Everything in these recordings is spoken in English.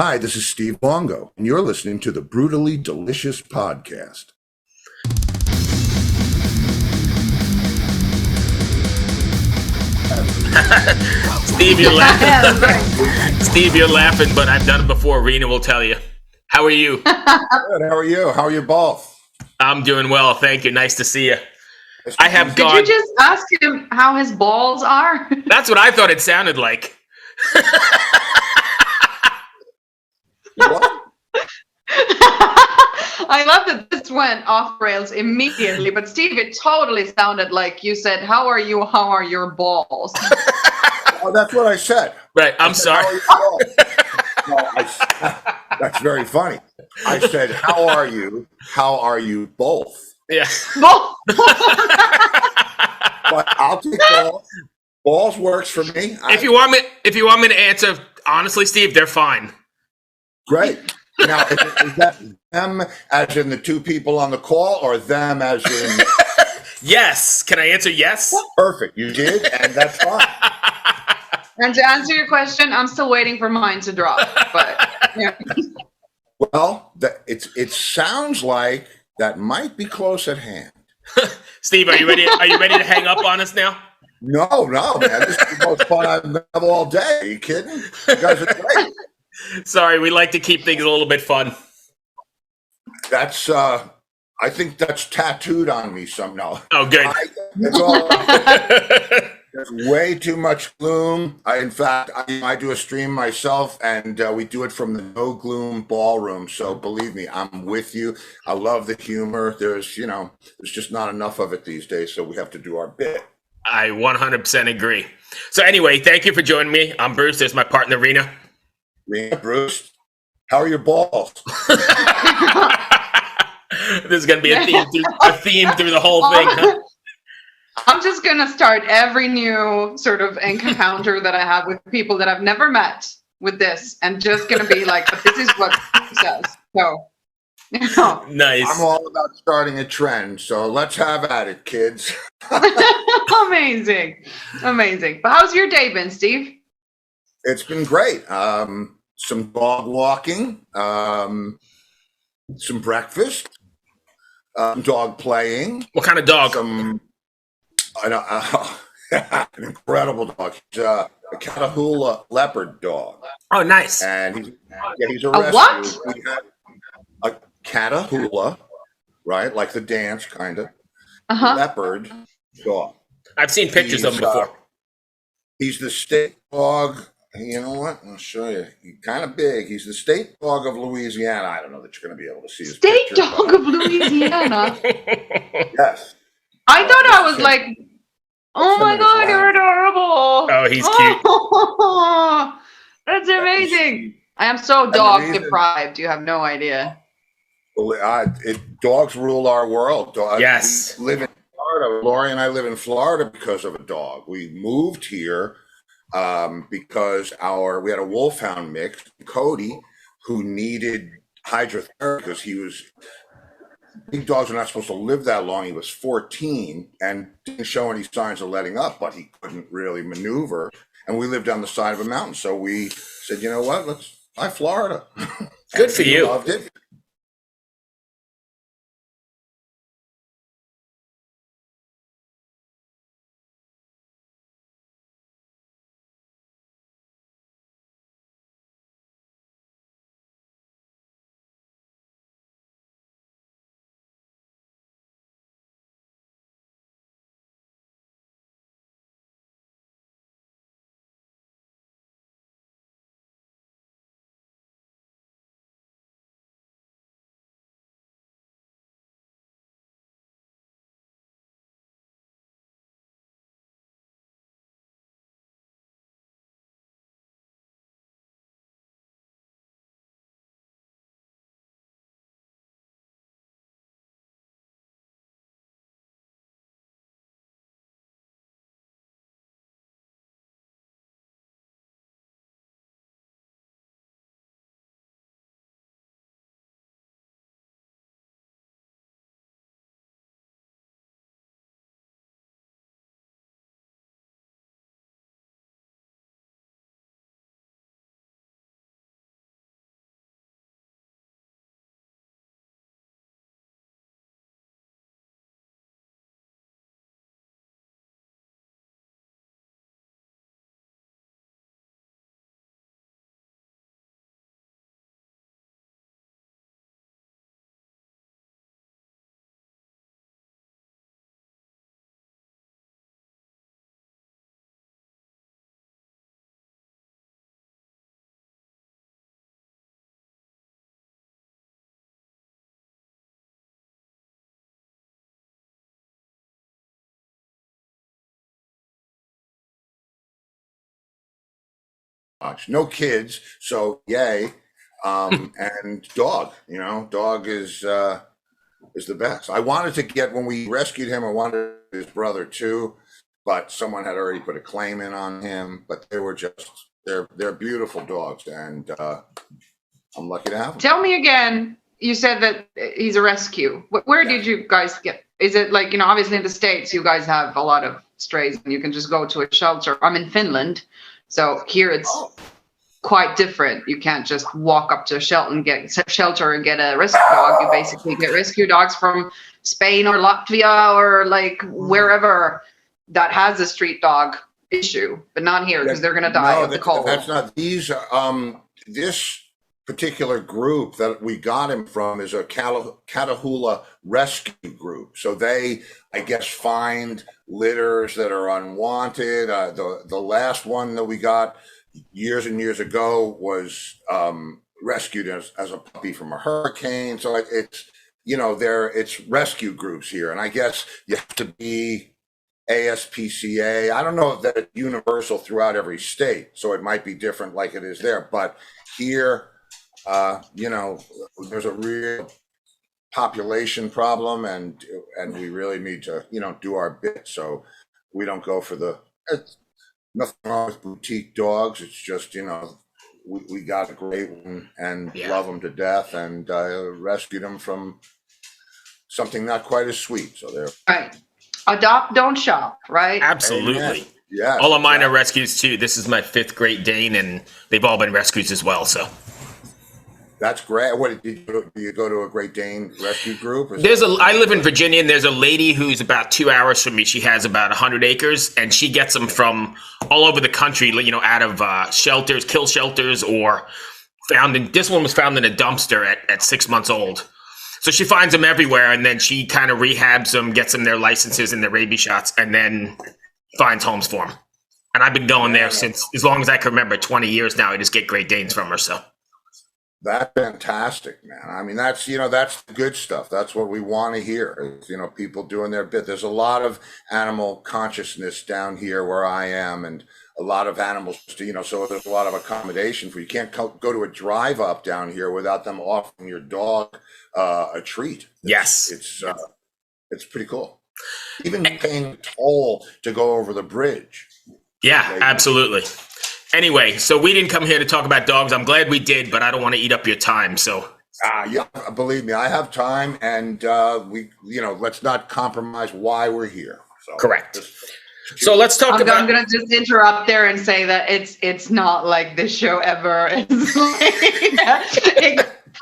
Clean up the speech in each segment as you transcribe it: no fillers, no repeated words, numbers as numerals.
Hi, this is Steve Luongo, and you're listening to the Brutally Delicious Podcast. Steve, you're laughing. Steve, you're laughing, but I've done it before. Rena will tell you. How are you? Good. How are you? How are you both? I'm doing well. Thank you. Nice to see you. Did you just ask him how his balls are? That's what I thought it sounded like. What? I love that this went off rails immediately, but Steve, it totally sounded like you said, "How are you? How are your balls?" Oh, that's what I said. Right. I'm sorry. That's very funny. I said, "How are you? How are you both?" Yeah. Balls. But I'll take balls. Balls works for me. If you want me to answer honestly, Steve, they're fine. Great. Now, is that them as in the two people on the call, or them as in? Yes. Can I answer yes? Perfect. You did, and that's fine. And to answer your question, I'm still waiting for mine to drop. But yeah. Well, it sounds like that might be close at hand. Steve, are you ready? Are you ready to hang up on us now? No, man. This is the most fun I've had all day. Are you kidding? You guys are great. Sorry, we like to keep things a little bit fun. That's I think that's tattooed on me somehow. Oh, good. There's way too much gloom. In fact, I do a stream myself, and we do it from the No Gloom Ballroom. So believe me, I'm with you. I love the humor. There's just not enough of it these days, so we have to do our bit. I 100% agree. So anyway, thank you for joining me. I'm Bruce. There's my partner, Rena. Rena, Bruce, how are your balls? There's going to be a theme through the whole thing. Huh? I'm just going to start every new sort of encounter that I have with people that I've never met with this, and just going to be like, but this is what it says. So, Nice. I'm all about starting a trend, so let's have at it, kids. Amazing. But how's your day been, Steve? It's been great. Some dog walking, some breakfast, dog playing. What kind of dog? An incredible dog. He's a Catahoula Leopard Dog. Oh, nice. And he's a rescue. What? We have a Catahoula, right? Like the dance, kind of. Leopard Dog. I've seen pictures of him before. He's the state dog. You know what? I'll show you. He's kind of big. He's the state dog of Louisiana. I don't know that you're going to be able to see his State picture, dog of Louisiana. Yes. I thought I was like, oh my God, you're adorable. Oh, he's cute. Oh, that's amazing. I am so dog deprived. You have no idea. Dogs rule our world. Yes. We live in Florida. Lori and I live in Florida because of a dog. We moved here because we had a wolfhound mix, Cody, who needed hydrotherapy because big dogs are not supposed to live that long. He was 14 and didn't show any signs of letting up, but he couldn't really maneuver. And we lived on the side of a mountain. So we said, you know what, let's buy Florida. Good for you. Loved it. watch. No kids, so yay. And dog, dog is the best. I wanted to get, when we rescued him, I wanted his brother too, but someone had already put a claim in on him. But they were just they're beautiful dogs, and I'm lucky to have them. Tell me again. You said that he's a rescue. Where did you guys get? Is it like, obviously in the States, you guys have a lot of strays and you can just go to a shelter. I'm in Finland, so here it's quite different. You can't just walk up to a shelter and get a rescue dog. You basically get rescue dogs from Spain or Latvia or like wherever that has a street dog issue, but not here because they're going to die of the cold. That's not these. This particular group that we got him from is a Catahoula rescue group. So they, I guess, find litters that are unwanted. The last one that we got years and years ago was rescued as a puppy from a hurricane. So it's rescue groups here, and I guess you have to be ASPCA. I don't know if that's universal throughout every state, so it might be different like it is there. But here, there's a real population problem, and we really need to, do our bit. So we don't go for nothing wrong with boutique dogs. It's just, we got a great one and love them to death, and rescued them from something not quite as sweet. So they're right. Adopt, don't shop, right? Absolutely. Yeah. All of mine are rescues too. This is my 5th Great Dane, and they've all been rescues as well. So that's great. What do you go to a Great Dane rescue group? I live in Virginia, and there's a lady who's about 2 hours from me. She has about 100 acres, and she gets them from all over the country. Out of shelters, kill shelters, or this one was found in a dumpster at 6 months old. So she finds them everywhere, and then she kind of rehabs them, gets them their licenses and their rabies shots, and then finds homes for them. And I've been going there since as long as I can remember, 20 years now. I just get Great Danes from her. So that's fantastic, man. I mean, that's the good stuff. That's what we want to hear. Is, people doing their bit. There's a lot of animal consciousness down here where I am, and a lot of animals, so there's a lot of accommodation for you. Can't go to a drive up down here without them offering your dog a treat. It's pretty cool. Even paying a toll to go over the bridge. Yeah, absolutely. Anyway, so we didn't come here to talk about dogs. I'm glad we did, but I don't want to eat up your time. So yeah, believe me, I have time, and let's not compromise why we're here. So, correct. So let's talk about. I'm going to just interrupt there and say that it's not like this show ever.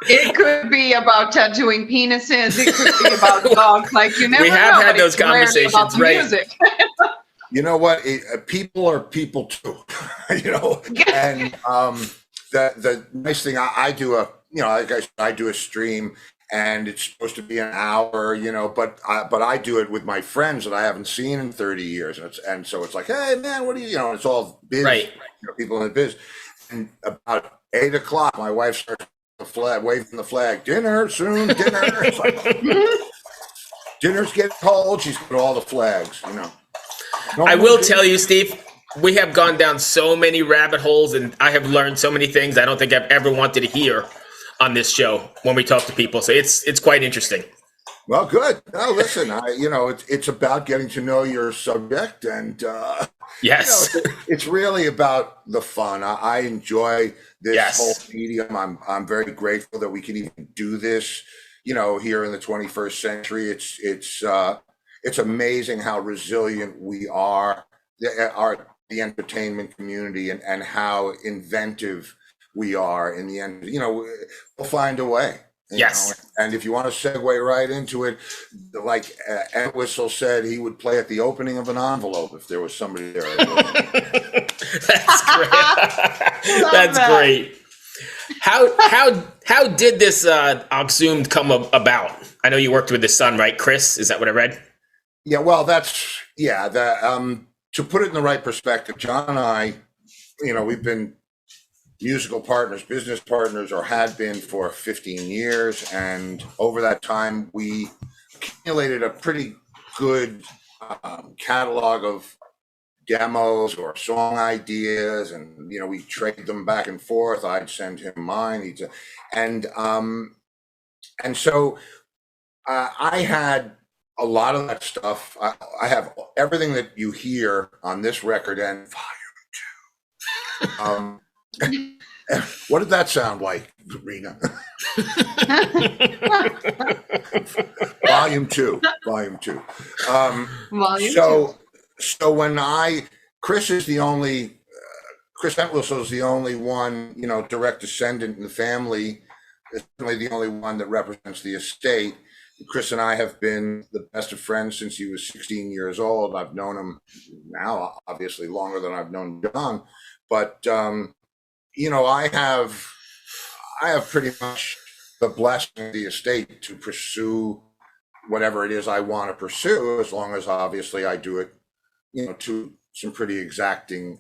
It could be about tattooing penises. It could be about dogs. Like, you never know. We have had those conversations, right? Music. You know what? People are people too. And the nice thing, I do I do a stream, and it's supposed to be an hour, but I do it with my friends that I haven't seen in 30 years, and so it's like, hey man, what do you, it's all biz, right? People in the biz, and about 8 o'clock, my wife starts waving the flag. Dinner soon, dinner. It's like, dinner's getting cold. She's got all the flags, I will tell you, Steve, we have gone down so many rabbit holes, and I have learned so many things I don't think I've ever wanted to hear on this show when we talk to people. So it's quite interesting. Well, good. No, listen, it's about getting to know your subject, and yes, it's really about the fun. I enjoy this whole medium. I'm very grateful that we can even do this, here in the 21st century. It's amazing how resilient we are, the entertainment community, and how inventive we are in the end. We'll find a way. Yes. And if you want to segue right into it, like Entwistle said, he would play at the opening of an envelope if there was somebody there. That's great. That's great. How did this Oxhumed come about? I know you worked with his son, right, Chris? Is that what I read? Yeah, well, to put it in the right perspective, John and I, we've been musical partners, business partners, or had been for 15 years. And over that time, we accumulated a pretty good catalog of demos or song ideas, and we trade them back and forth. I'd send him mine. And so I had a lot of that stuff. I have everything that you hear on this record and volume 2. What did that sound like, Rena? Volume two. Volume So two. when Chris Entwistle is the only one, direct descendant in the family. Is certainly the only one that represents the estate. Chris and I have been the best of friends since he was 16 years old. I've known him now, obviously, longer than I've known John. But I have pretty much the blessing of the estate to pursue whatever it is I want to pursue, as long as obviously I do it, to some pretty exacting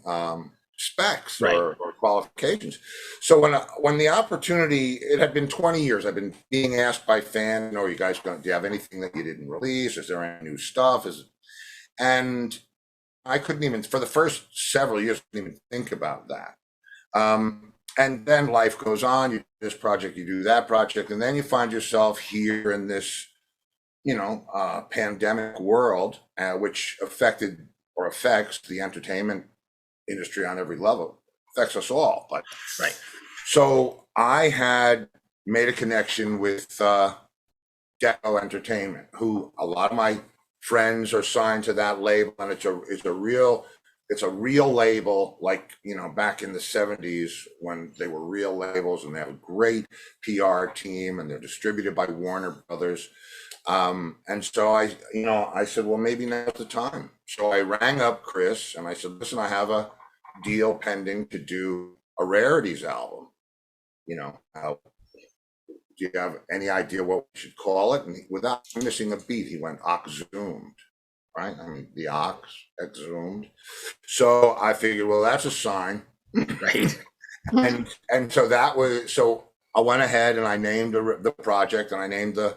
specs Right. or qualifications. So when the opportunity, it had been 20 years, I've been being asked by fans, you guys do you have anything that you didn't release? Is there any new stuff? And I couldn't even, for the first several years, couldn't even think about that. And then life goes on. You do this project, you do that project, and then you find yourself here in this, pandemic world, which affected or affects the entertainment industry on every level. Affects us all. But Right. so I had made a connection with Deco Entertainment, who a lot of my friends are signed to that label, and it's a real label, like back in the 70s when they were real labels, and they have a great PR team, and they're distributed by Warner Brothers. And so I said, well, maybe now's the time. So I rang up Chris and I said, listen, I have a deal pending to do a Rarities album. Do you have any idea what we should call it? And without missing a beat, he went Oxhumed, right? I mean, the ox, exhumed. So I figured, well, that's a sign. Right. And so I went ahead and I named the project, and I named the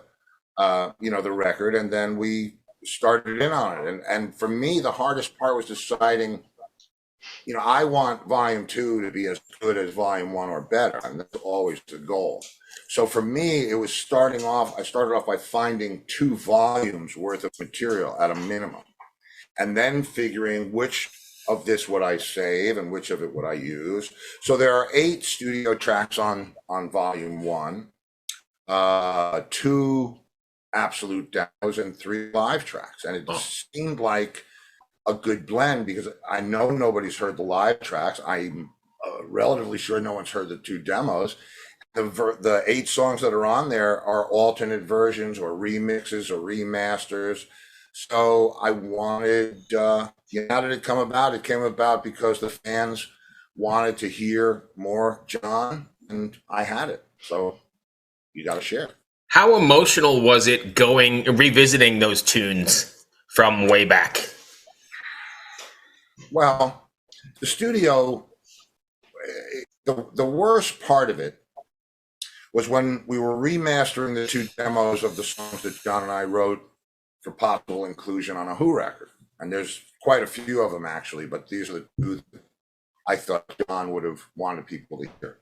record, and then we started in on it. And for me, the hardest part was deciding, I want volume 2 to be as good as volume 1 or better, and that's always the goal. So for me, it was I started off by finding 2 volumes worth of material at a minimum, and then figuring which of this would I save and which of it would I use. So there are 8 studio tracks on volume 1, 2 absolute demos, and 3 live tracks. And it seemed like a good blend, because I know nobody's heard the live tracks. I'm relatively sure no one's heard the 2 demos. The 8 songs that are on there are alternate versions or remixes or remasters. So I wanted, how did it come about? It came about because the fans wanted to hear more John, and I had it. So you got to share. How emotional was it revisiting those tunes from way back? Well, the studio, the worst part of it was when we were remastering the 2 demos of the songs that John and I wrote for possible inclusion on a Who record. And there's quite a few of them, actually, but these are the 2 that I thought John would have wanted people to hear.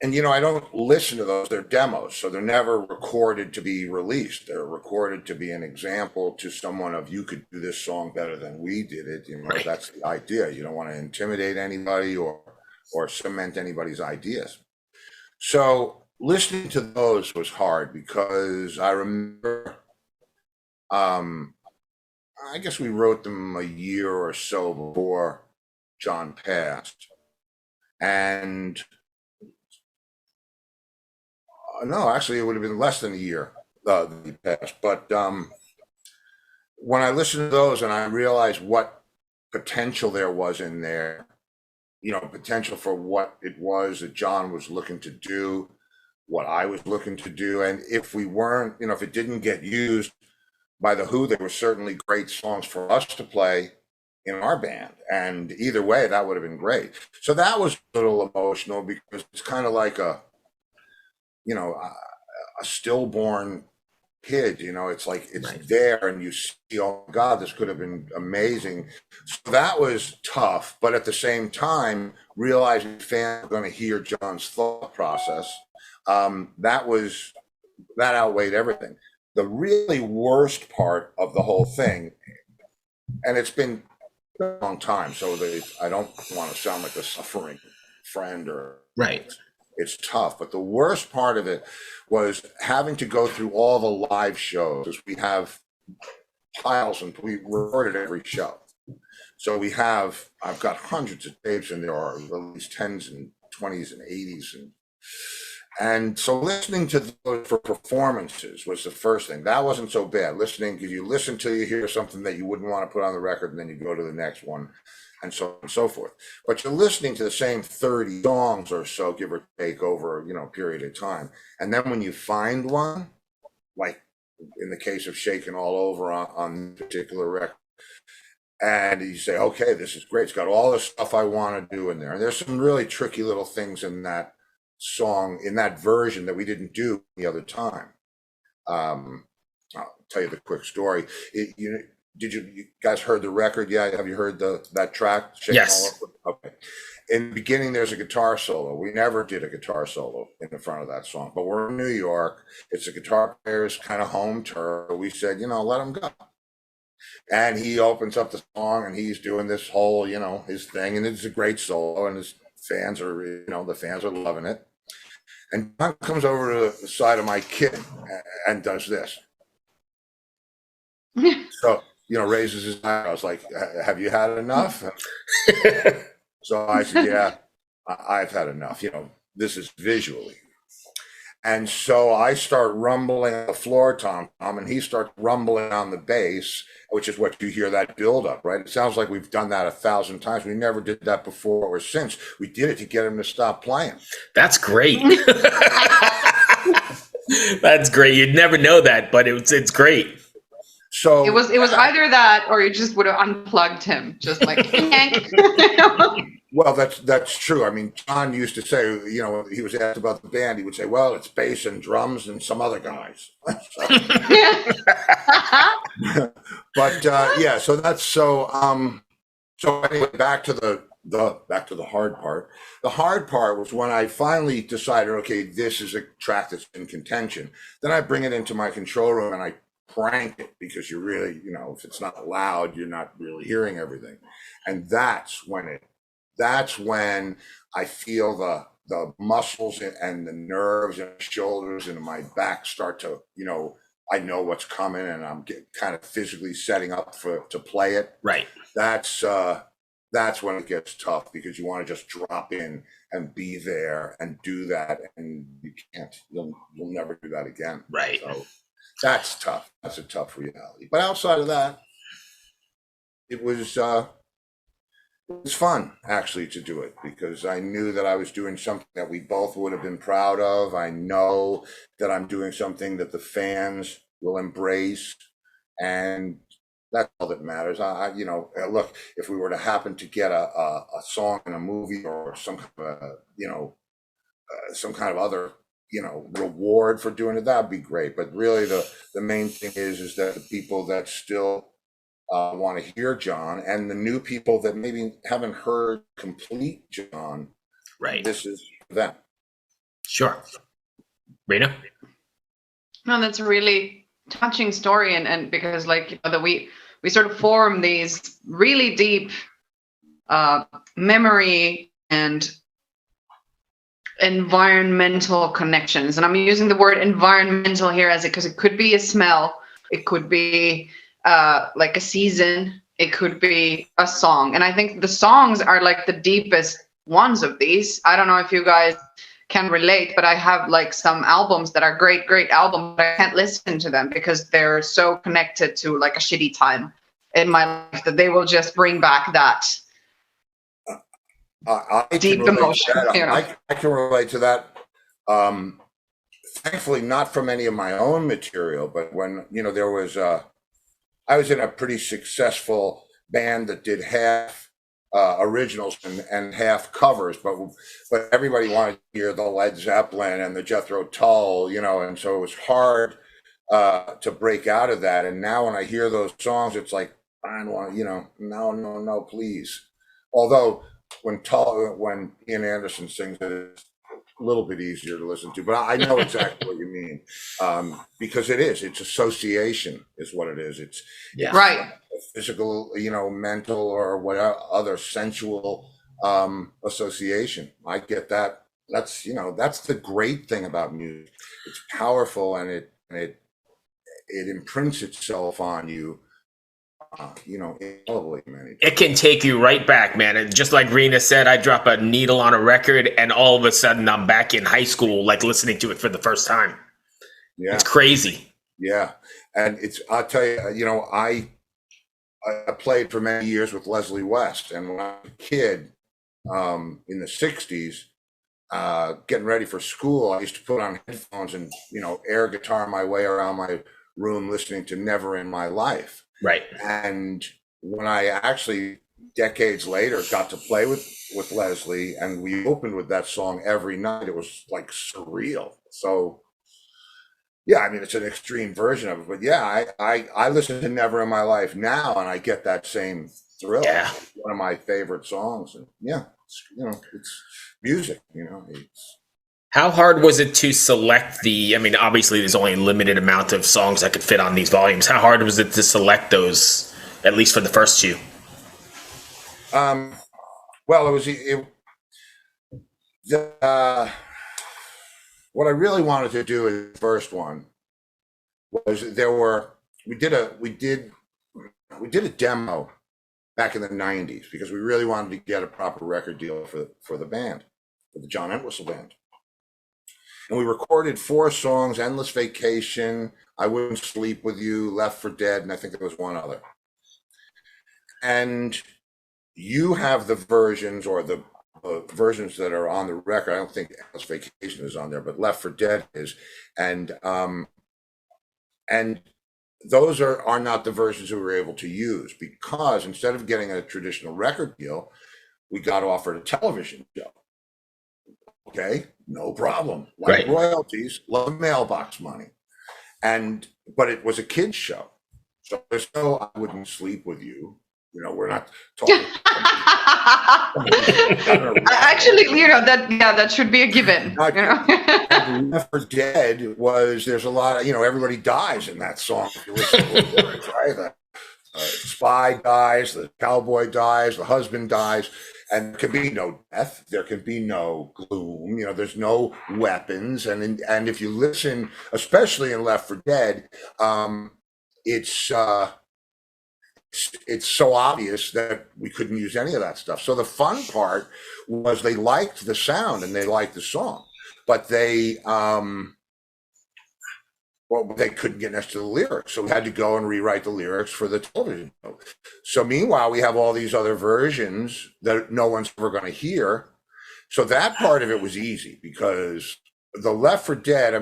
And, I don't listen to those. They're demos, so they're never recorded to be released. They're recorded to be an example to someone of, you could do this song better than we did it. Right. That's the idea. You don't want to intimidate anybody or cement anybody's ideas. So listening to those was hard, because I remember, I guess we wrote them a year or so before John passed. And no, actually, it would have been less than a year that he passed. But when I listened to those and I realized what potential there was in there, potential for what it was that John was looking to do, what I was looking to do. And if we weren't, if it didn't get used by the Who, there were certainly great songs for us to play in our band. And either way, that would have been great. So that was a little emotional, because it's kind of like a stillborn kid, you know, it's like it's Right. there and you see, oh my God, this could have been amazing. So that was tough, but at the same time, realizing fans are going to hear John's thought process, that outweighed everything. The really worst part of the whole thing, and it's been a long time, so I don't want to sound like a suffering friend or Right. it's tough. But the worst part of it was having to go through all the live shows. We have piles and we recorded every show. So I've got hundreds of tapes and there are at least 10s and 20s and 80s. And so listening to those for performances was the first thing. That wasn't so bad. Listening, because you listen till you hear something that you wouldn't want to put on the record and then you go to the next one and so on and so forth. But you're listening to the same 30 songs or so, give or take, over, a period of time. And then when you find one, like in the case of Shaking All Over on this particular record, and you say, okay, this is great. It's got all the stuff I want to do in there. And there's some really tricky little things in that song, in that version, that we didn't do the other time. I'll tell you the quick story. Did you guys heard the record? Yeah, have you heard that track? Yes. Okay. In the beginning, there's a guitar solo. We never did a guitar solo in the front of that song, but we're in New York. It's a guitar player's kind of home turf. We said, let him go. And he opens up the song and he's doing this whole, his thing. And it's a great solo and his fans are, the fans are loving it. And John comes over to the side of my kid and does this. So, raises his eyebrows like, have you had enough? So I said, yeah, I've had enough. This is visually. And so I start rumbling on the floor, Tom, and he starts rumbling on the bass, which is what you hear that build up, right? It sounds like we've done that 1,000 times. We never did that before or since. We did it to get him to stop playing. That's great. That's great. You'd never know that, but it's great. So it was either that or you just would have unplugged him, just like. Well, that's true. I mean, John used to say, he was asked about the band. He would say, well, it's bass and drums and some other guys. But yeah, so that's so anyway, back to the hard part. The hard part was when I finally decided, okay, this is a track that's in contention. Then I bring it into my control room and I crank it, because you really, if it's not loud, you're not really hearing everything. And that's when I feel the muscles and the nerves and shoulders and my back start to, I know what's coming and I'm kind of physically setting up to play it. Right. That's when it gets tough, because you want to just drop in and be there and do that, and you can't. You'll never do that again. Right. So that's tough. That's a tough reality. But outside of that, it was fun actually to do it, because I knew that I was doing something that we both would have been proud of. I know that I'm doing something that the fans will embrace, and that's all that matters. Look, if we were to happen to get a song in a movie or some kind of some kind of other reward for doing it, that'd be great. But really, the main thing is that the people that still want to hear John, and the new people that maybe haven't heard complete John, right, this is them. Sure. Rena? No, that's a really touching story, and because that we sort of form these really deep memory and environmental connections. And I'm using the word environmental here because it could be a smell, it could be like a season, it could be a song. And I think the songs are like the deepest ones of these. I don't know if you guys can relate, but I have like some albums that are great albums, but I can't listen to them because they're so connected to like a shitty time in my life that they will just bring back that deep emotion. I can relate to that. Thankfully, not from any of my own material, but when there was I was in a pretty successful band that did half originals and half covers, but everybody wanted to hear the Led Zeppelin and the Jethro Tull, and so it was hard to break out of that. And now when I hear those songs, it's like, I don't want, no, please. Although when Ian Anderson sings it, it's a little bit easier to listen to, but I know exactly what you mean. Because it's association is what it is. It's Right. physical, mental or whatever other sensual association. I get that. That's the great thing about music. It's powerful, and it imprints itself on you. Indelibly, many. It can take you right back, man. And just like Rena said, I drop a needle on a record, and all of a sudden I'm back in high school, like listening to it for the first time. Yeah, it's crazy. Yeah, and I'll tell you, I played for many years with Leslie West, and when I was a kid, in the '60s, getting ready for school, I used to put on headphones and air guitar my way around my room, listening to "Never in My Life." Right. And when I actually decades later got to play with Leslie, and we opened with that song every night, it was like surreal. So yeah, I mean, it's an extreme version of it, but yeah, I listen to "Never in My Life" now, and I get that same thrill. Yeah. It's one of my favorite songs, and yeah, it's music. How hard was it to select obviously there's only a limited amount of songs that could fit on these volumes. How hard was it to select those, at least for the first two? Well, what I really wanted to do in the first one was we did a demo back in the '90s because we really wanted to get a proper record deal for the band, for the John Entwistle band. And we recorded 4 songs: "Endless Vacation," "I Wouldn't Sleep with You," "Left for Dead," and I think there was one other. And you have the versions, or the versions that are on the record. I don't think "Endless Vacation" is on there, but "Left for Dead" is. And those are not the versions we were able to use, because instead of getting a traditional record deal, we got offered a television show. Okay, no problem. Like royalties, love mailbox money. But it was a kid's show. So there's no "I Wouldn't Sleep with You." We're not talking. Actually, that should be a given. Left for Dead there's a lot of, everybody dies in that song. If you listen to the words, right? The spy dies, the cowboy dies, the husband dies. And there can be no death. There can be no gloom. There's no weapons. And if you listen, especially in "Left for Dead," it's so obvious that we couldn't use any of that stuff. So the fun part was they liked the sound and they liked the song, but they couldn't get next to the lyrics. So we had to go and rewrite the lyrics for the television show. So meanwhile, we have all these other versions that no one's ever going to hear. So that part of it was easy, because the "Left for Dead,"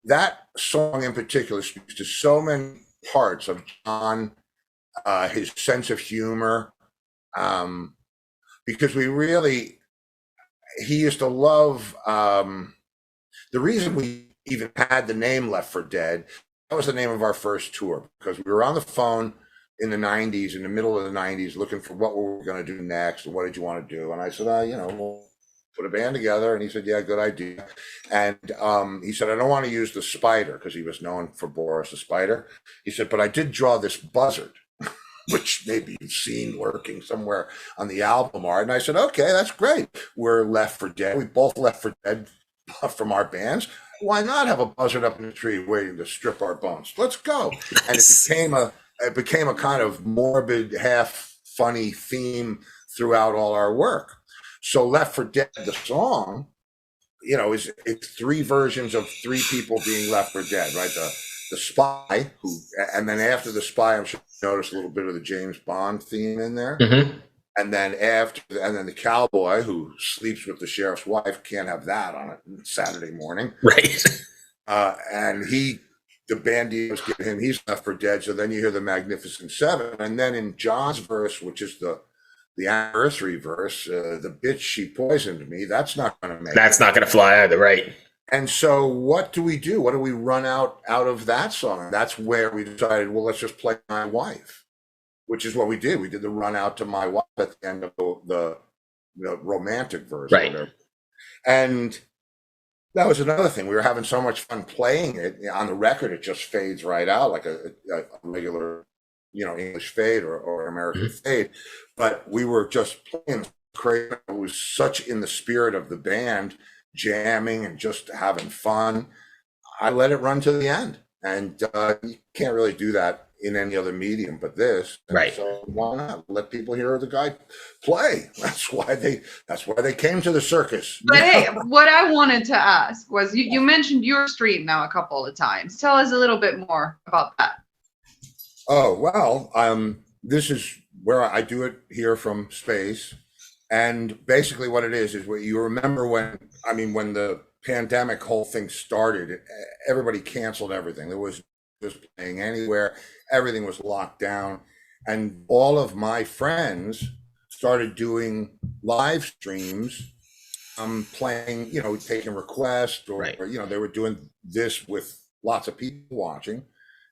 that song in particular speaks to so many parts of John, his sense of humor, because he used to love, the reason we even had the name "Left for Dead," that was the name of our first tour, because we were on the phone in the '90s, in the middle of the '90s, looking for what we were going to do next, and what did you want to do? And I said, we'll put a band together. And he said, yeah, good idea. And he said, I don't want to use the spider, because he was known for Boris the Spider. He said, but I did draw this buzzard, which maybe you've seen working somewhere on the album art. And I said, okay, that's great. We're Left for Dead. We both left for dead from our bands. Why not have a buzzard up in the tree waiting to strip our bones? Let's go. And it became a kind of morbid, half funny theme throughout all our work. So Left for Dead, the song, it's 3 versions of 3 people being left for dead, right? The spy, and then after the spy, I'm sure you noticed a little bit of the James Bond theme in there. Mm-hmm. And then the cowboy who sleeps with the sheriff's wife, can't have that on a Saturday morning. Right. And the band deals get him, he's left for dead. So then you hear the Magnificent Seven. And then in John's verse, which is the anniversary verse, the bitch, she poisoned me. That's not going to fly either, right? And so what do we do? What do we run out of that song? That's where we decided, well, let's just play My Wife, which is what we did. We did the run out to My Wife at the end of the romantic verse. Right. Or whatever. And that was another thing. We were having so much fun playing it. On the record, it just fades right out like a regular, English fade or American fade. But we were just playing crazy. It was such in the spirit of the band, jamming and just having fun. I let it run to the end. And you can't really do that in any other medium but this. And Right. so why not let people hear the guy play? That's why they came to the circus. But hey, what I wanted to ask was you mentioned your stream now a couple of times. Tell us a little bit more about that. Oh, well, this is where I do it here from space. And basically what it is what you remember when the pandemic whole thing started, everybody canceled everything. There was just playing anywhere. Everything was locked down. And all of my friends started doing live streams, playing, taking requests or, Right. they were doing this with lots of people watching.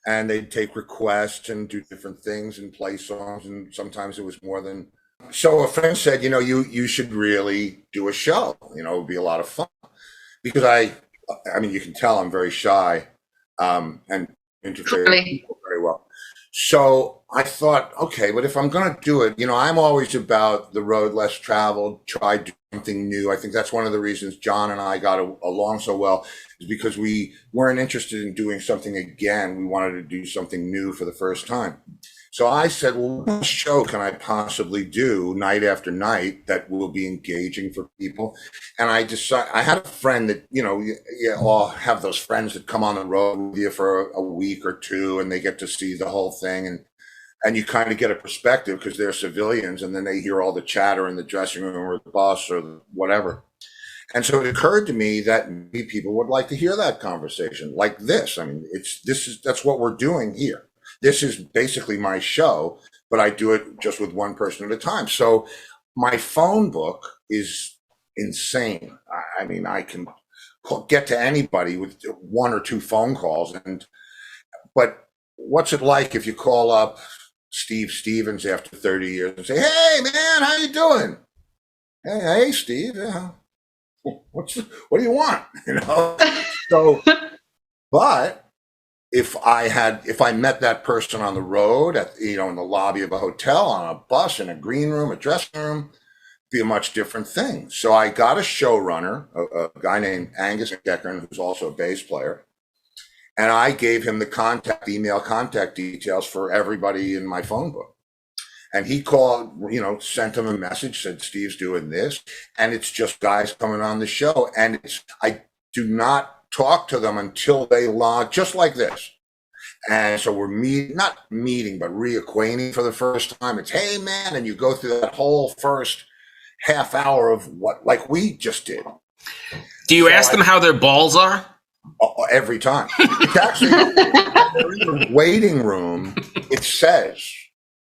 And they'd take requests and do different things and play songs. And sometimes it was more than. So a friend said, you should really do a show. It would be a lot of fun. Because you can tell I'm very shy and interfere with people very well. So I thought, okay, but if I'm going to do it, I'm always about the road less traveled, try do something new. I think that's one of the reasons John and I got along so well, is because we weren't interested in doing something again. We wanted to do something new for the first time. So I said, well, what show can I possibly do night after night that will be engaging for people? And I decided, I had a friend that, you all have those friends that come on the road with you for a week or two and they get to see the whole thing. And you kind of get a perspective because they're civilians and then they hear all the chatter in the dressing room or the bus or whatever. And so it occurred to me that maybe people would like to hear that conversation like this. That's what we're doing here. This is basically my show, but I do it just with one person at a time. So my phone book is insane. I can get to anybody with one or two phone calls. But what's it like if you call up Steve Stevens after 30 years and say, "Hey man, how you doing?" Hey Steve, what do you want? So, but if I met that person on the road in the lobby of a hotel, on a bus, in a green room, a dressing room, be a much different thing. So I got a showrunner, a guy named Angus Deckern, who's also a bass player. And I gave him the email contact details for everybody in my phone book. And he called, sent him a message, said, Steve's doing this. And it's just guys coming on the show. And I do not talk to them until they log, just like this. And so we're not meeting, but reacquainting for the first time. It's, hey man, and you go through that whole first half hour of what, like we just did. Do you ask them how their balls are? Every time. It's actually in the waiting room. It says,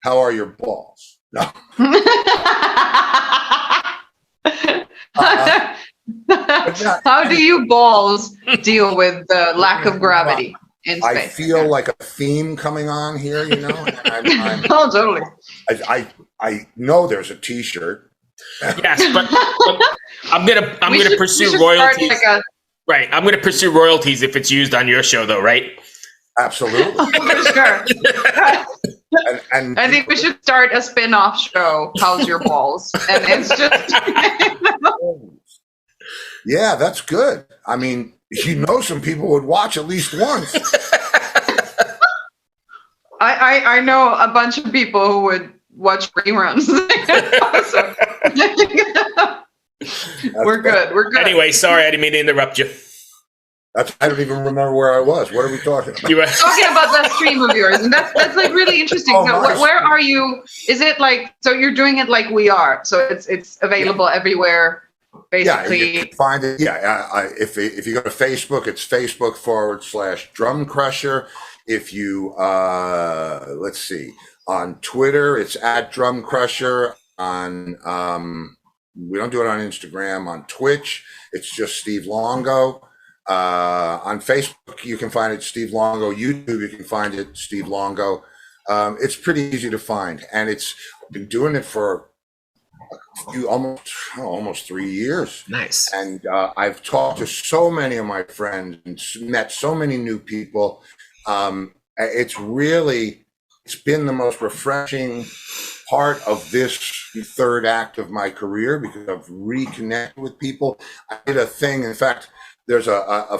"How are your balls?" No. How do you balls deal with the lack of gravity in space? I feel like a theme coming on here, Oh, totally. I know there's a T-shirt. Yes, but I'm gonna pursue royalties. Right, I'm gonna pursue royalties if it's used on your show, though, right? Absolutely. For sure. And I think we should start a spin-off show, How's Your Balls? And it's just... Yeah, that's good. Some people would watch at least once. I know a bunch of people who would watch reruns. We're good. Anyway, sorry, I didn't mean to interrupt you. I don't even remember where I was. What are we talking about? You were talking about that stream of yours, and that's like really interesting. Oh, so nice. Where are you? Is it like, so you're doing it like we are, so it's available everywhere, basically? Yeah, you can find it. Yeah, if you go to Facebook, it's Facebook.com/Drum Crusher. If you let's see, on Twitter, it's @Drum Crusher. On we don't do it on Instagram. On Twitch, it's just Steve Luongo. On Facebook, you can find it Steve Luongo. YouTube, you can find it Steve Luongo. It's pretty easy to find, and I've been doing it for almost 3 years. Nice. And I've talked to so many of my friends and met so many new people. It's been the most refreshing part of this third act of my career because I've reconnected with people. I did a thing. In fact, there's a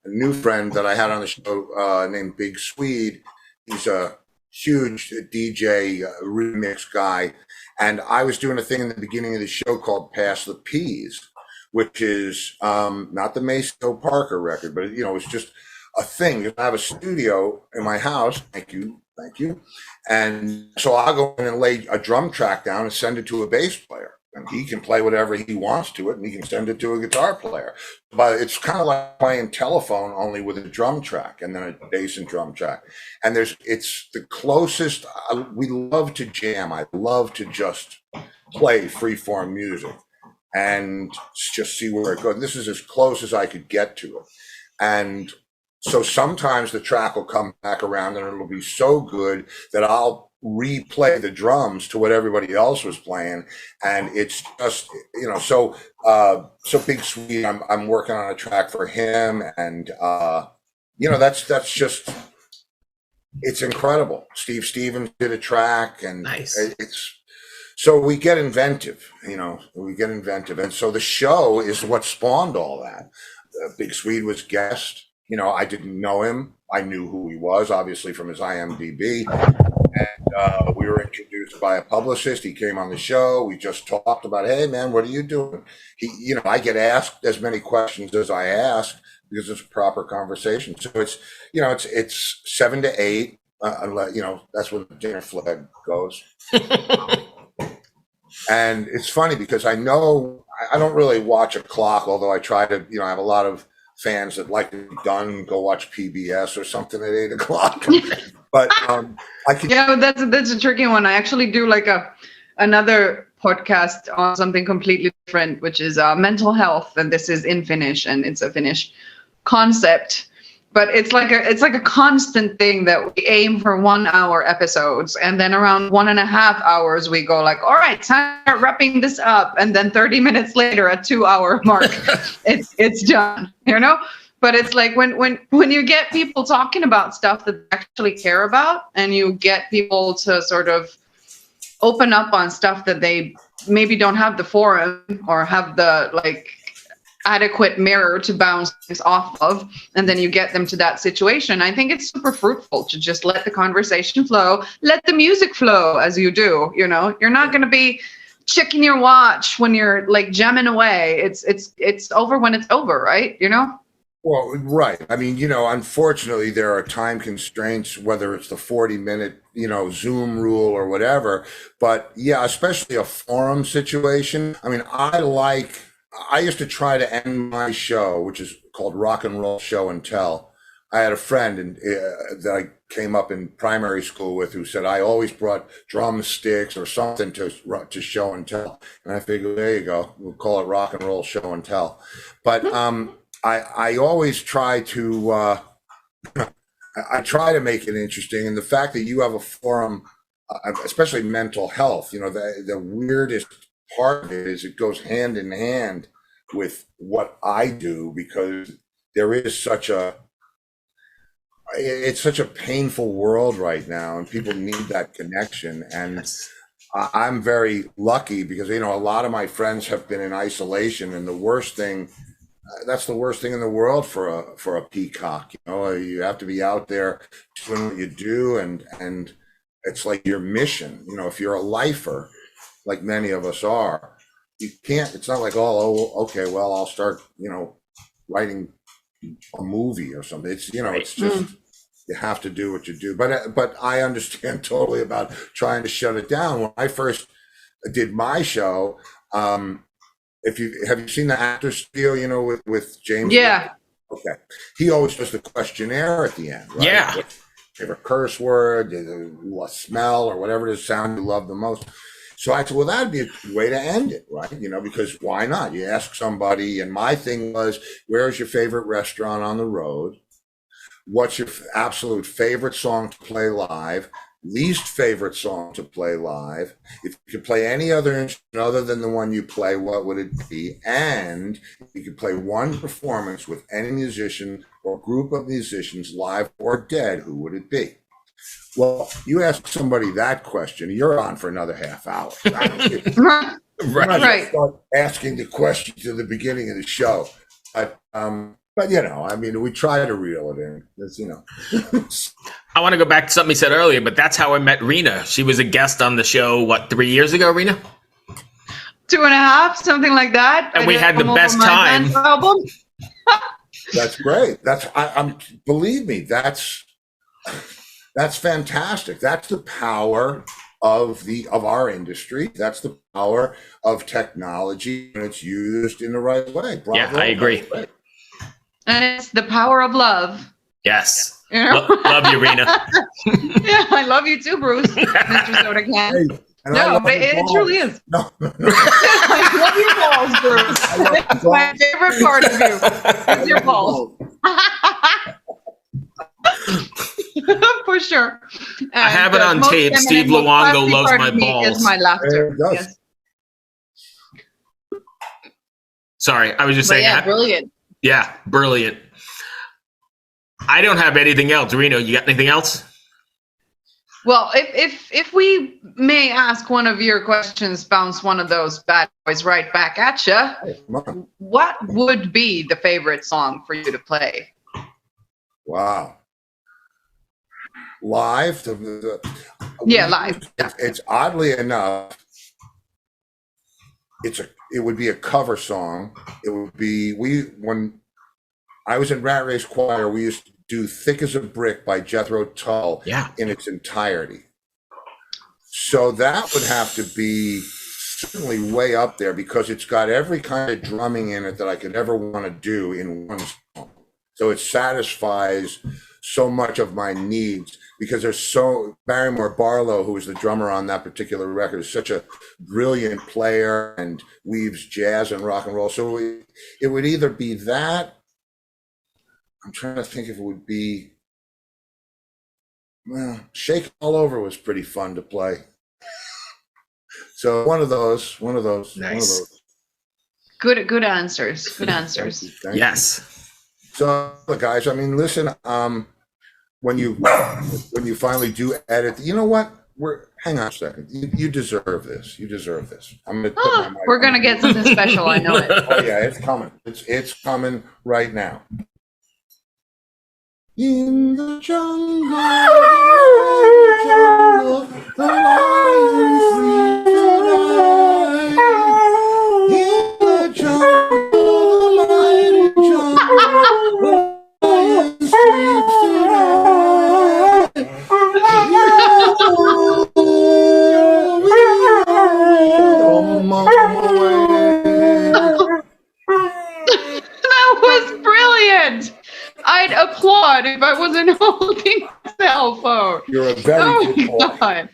new friend that I had on the show named Big Swede. He's a huge DJ remix guy. And I was doing a thing in the beginning of the show called Pass the Peas, which is not the Maceo Parker record, but it's just a thing. I have a studio in my house. Thank you. And so I'll go in and lay a drum track down and send it to a bass player. And he can play whatever he wants to it, and he can send it to a guitar player. But it's kind of like playing telephone, only with a drum track and then a bass and drum track. And it's the closest. We love to jam. I love to just play freeform music and just see where it goes. This is as close as I could get to it. And so sometimes the track will come back around and it'll be so good that I'll replay the drums to what everybody else was playing, and it's just so Big Sweet, I'm working on a track for him, and that's just, it's incredible. Steve Stevens did a track, and nice. So we get inventive, and so the show is what spawned all that. Big Sweet was guest. I didn't know him. I knew who he was, obviously, from his IMDb. And we were introduced by a publicist. He came on the show. We just talked about, hey, man, what are you doing? I get asked as many questions as I ask because it's a proper conversation. So it's 7 to 8. That's when the dinner flag goes. And it's funny because I know I don't really watch a clock, although I try to, I have a lot of fans that like to be done, go watch PBS or something at 8 o'clock. But that's a tricky one. I actually do like another podcast on something completely different, which is mental health, and this is in Finnish, and it's a Finnish concept. But it's like a constant thing that we aim for 1 hour episodes, and then around 1.5 hours we go like, all right, time to start wrapping this up, and then 30 minutes later, at 2 hour mark, it's done. But it's like when you get people talking about stuff that they actually care about, and you get people to sort of open up on stuff that they maybe don't have the forum or have the adequate mirror to bounce things off of, and then you get them to that situation. I think it's super fruitful to just let the conversation flow, let the music flow as you do. You're not going to be checking your watch when you're jamming away. It's over when it's over, right? Well, right. I mean, unfortunately, there are time constraints, whether it's the 40-minute, Zoom rule or whatever. But yeah, especially a forum situation. I mean, I used to try to end my show, which is called Rock and Roll Show and Tell. I had a friend that I came up in primary school with who said I always brought drumsticks or something to show and tell. And I figured, there you go, we'll call it Rock and Roll Show and Tell. But I always try to I try to make it interesting, and the fact that you have a forum, especially mental health, the weirdest part of it is it goes hand in hand with what I do, because there is it's such a painful world right now, and people need that connection. And Yes. I'm very lucky because a lot of my friends have been in isolation, and that's the worst thing in the world for a peacock. You have to be out there doing what you do, and it's like your mission. If you're a lifer, like many of us are, you can't. It's not like, okay, well, I'll start, writing a movie or something. It's it's just you have to do what you do. But I understand totally about trying to shut it down. When I first did my show, have you seen the Actor Studio, with James? Yeah. Okay. He always does the questionnaire at the end, right? Yeah. What's your favorite curse word, smell, or whatever it is, sound you love the most. So I said, well, that'd be a good way to end it, right? Because why not? You ask somebody, and my thing was, where's your favorite restaurant on the road? What's your absolute favorite song to play live? Least favorite song to play live? If you could play any other instrument other than the one you play, what would it be? And if you could play one performance with any musician or group of musicians, live or dead, who would it be? Well, you ask somebody that question, you're on for another half hour. I don't think- Right. I'm not gonna Right. start asking the questions at the beginning of the show. But we try to reel it in. I want to go back to something you said earlier, but that's how I met Rena. She was a guest on the show, 3 years ago, Rena? 2.5, something like that. And I we did had the come best over my time. dance album. That's great. I'm believe me, that's fantastic. That's the power of our industry. That's the power of technology, and it's used in the right way. Bravo. Yeah, I agree. And it's the power of love. Yes. You know? Love you, Rena. Yeah, I love you too, Bruce. Mr. Soda Can. Hey, and I No, love but your it balls. truly is. No. I love your balls, Bruce. It's my favorite part of you. Is your balls. For sure. I have it And, on most tape. feminine, Steve most Luongo classy loves part my of me balls. Is my There laughter. it goes. Yes. Sorry, I was just But saying. yeah, brilliant. Yeah, brilliant. I don't have anything else. Reno, you got anything else? Well, if we may ask one of your questions, bounce one of those bad boys right back at you. Come on. What would be the favorite song for you to play? Wow. Live? Yeah, live. It's oddly enough, it would be a cover song. It would be when I was in Rat Race Choir, we used to do "Thick as a Brick" by Jethro Tull in its entirety. So that would have to be certainly way up there because it's got every kind of drumming in it that I could ever want to do in one song. So it satisfies so much of my needs because Barrymore Barlow, who was the drummer on that particular record, is such a brilliant player and weaves jazz and rock and roll. So it would either be that. I'm trying to think if it would be, well, Shake All Over was pretty fun to play. So one of those. Nice. Good answers. Good answers. Thank you. Yes. So, look, guys, I mean, listen, when you finally do edit, you know what? Hang on a second. You deserve this. You deserve this. I'm gonna. We're gonna get something special. I know it. Oh yeah, it's coming. It's coming right now. In the jungle, the lions sleep tonight. In the jungle, the lion sleep tonight. That was brilliant. I'd applaud if I wasn't holding a cell phone. You're a very good boy. God.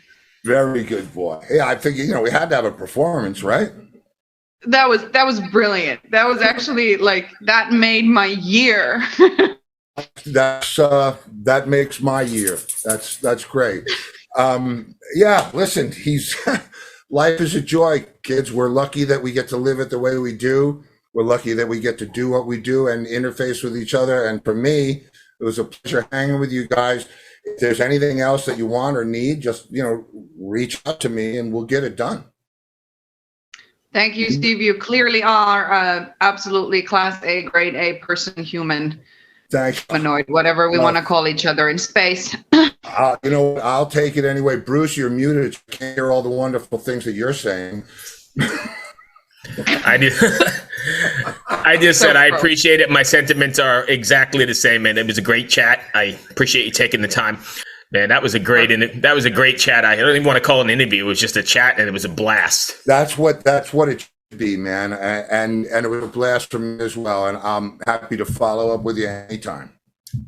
Very good boy. Yeah, I think we had to have a performance, right? That was brilliant. That was actually that made my year. That makes my year. That's great. Yeah, listen, life is a joy, kids. We're lucky that we get to live it the way we do. We're lucky that we get to do what we do and interface with each other. And for me, it was a pleasure hanging with you guys. If there's anything else that you want or need, just, reach out to me and we'll get it done. Thank you, Steve. You clearly are absolutely class A, grade A person, human, Thanks. humanoid, whatever we want to call each other in space. I'll take it anyway. Bruce, you're muted. You can't hear all the wonderful things that you're saying. I do. I just said I appreciate it. My sentiments are exactly the same, man. It was a great chat. I appreciate you taking the time, man. That was a great chat. I don't even want to call it an interview. It was just a chat, and it was a blast. That's what it should be, man. And it was a blast for me as well. And I'm happy to follow up with you anytime.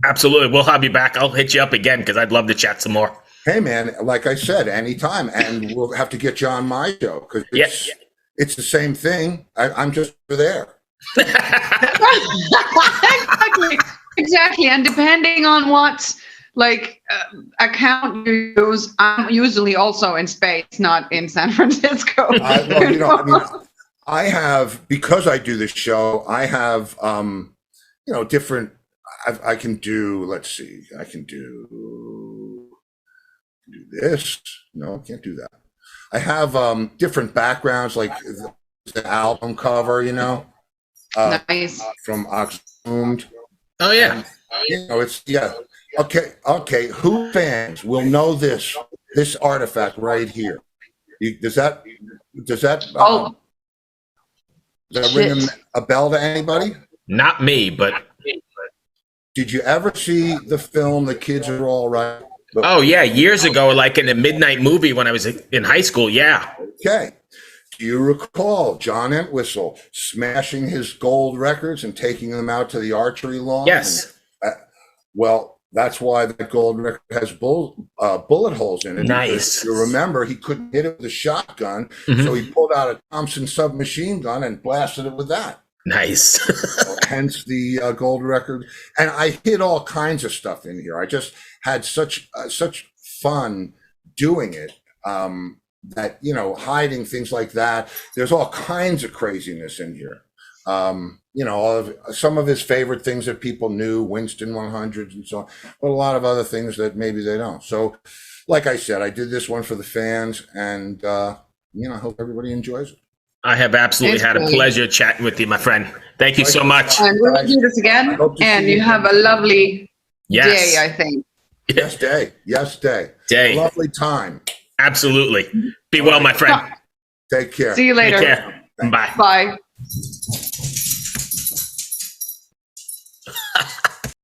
Absolutely, we'll have you back. I'll hit you up again because I'd love to chat some more. Hey man, like I said, anytime, and we'll have to get you on my show because it's the same thing. I'm just there. Exactly. And depending on what account you use, I'm usually also in space, not in San Francisco. I have, because I do this show, I have different. I can do. Let's see. I can do this. No, I can't do that. I have different backgrounds, like the album cover, Nice. from Oxhumed. Oh yeah. It's Okay. Who fans will know this artifact right here? Does that ring a bell to anybody? Not me, but did you ever see the film The Kids Are All Right? Oh yeah, years ago, like in a midnight movie when I was in high school. Yeah. Okay. Do you recall John Entwistle smashing his gold records and taking them out to the archery lawn? Yes. Well, that's why that gold record has bullet holes in it. Nice. You remember, he couldn't hit it with a shotgun, so he pulled out a Thompson submachine gun and blasted it with that. Nice. Hence the gold record. And I hid all kinds of stuff in here. I just had such fun doing it. That hiding things like that. There's all kinds of craziness in here. Some of his favorite things that people knew, Winston 100s and so on, but a lot of other things that maybe they don't. So, like I said, I did this one for the fans, and I hope everybody enjoys it. I have absolutely had a pleasure chatting with you, my friend. Thank you so much. And we'll do this again, and you have a lovely day, I think. Yes, day. Day. A lovely time. Absolutely. Be well, my friend. Take care. See you later. Take care. Bye. Bye.